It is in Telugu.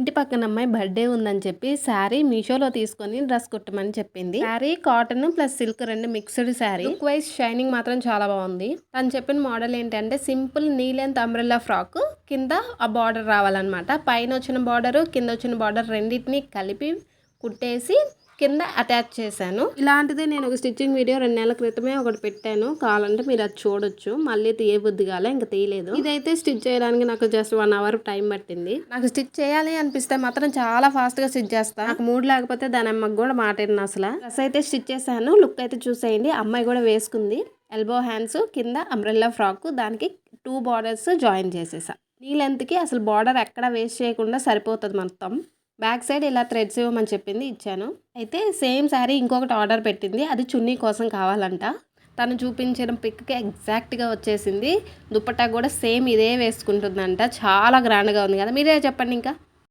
ఇంటి పక్కన అమ్మాయి బర్త్డే ఉందని చెప్పి శారీ మీషోలో తీసుకొని డ్రెస్ కుట్టమని చెప్పింది. శారీ కాటన్ ప్లస్ సిల్క్ రెండు mixed sari. Look wise shining మాత్రం చాలా బాగుంది. తను చెప్పిన మోడల్ ఏంటంటే simple knee length umbrella frock, కింద ఆ బార్డర్ రావాలన్నమాట. పైన వచ్చిన బార్డర్ కింద వచ్చిన బార్డర్ రెండింటిని కలిపి కుట్టేసి కింద అటాచ్ చేశాను. ఇలాంటిది నేను ఒక స్టిచ్చింగ్ వీడియో 2 నెలల క్రితమే ఒకటి పెట్టాను, కావాలంటే మీరు అది చూడొచ్చు. మళ్ళీ తీయబుద్ధి కాలే, ఇంకా తీయలేదు. ఇదైతే స్టిచ్ చేయడానికి నాకు జస్ట్ 1 అవర్ టైం పట్టింది. నాకు స్టిచ్ చేయాలి అనిపిస్తే మాత్రం చాలా ఫాస్ట్ గా స్టిచ్ చేస్తా. నాకు మూడ్ లేకపోతే దాని అమ్మకు కూడా మాట్లాడిన అసలు. డ్రెస్ అయితే స్టిచ్ చేశాను. లుక్ అయితే చూసేయండి. అమ్మాయి కూడా వేసుకుంది. ఎల్బో హ్యాండ్స్, కింద అంబ్రెల్లా ఫ్రాక్, దానికి 2 బార్డర్స్ జాయిన్ చేసేసా. నీ లెంత్ కి అసలు బార్డర్ ఎక్కడ వేస్ట్ చేయకుండా సరిపోతుంది మొత్తం. బ్యాక్ సైడ్ ఇలా థ్రెడ్స్ ఇవ్వమని చెప్పింది, ఇచ్చాను. అయితే సేమ్ శారీ ఇంకొకటి ఆర్డర్ పెట్టింది, అది చున్నీ కోసం కావాలంట. తను చూపించిన పిక్కి ఎగ్జాక్ట్గా వచ్చేసింది. దుపట్టా కూడా సేమ్ ఇదే వేసుకుంటుందంట. చాలా గ్రాండ్గా ఉంది కదా, మీరే చెప్పండి ఇంకా.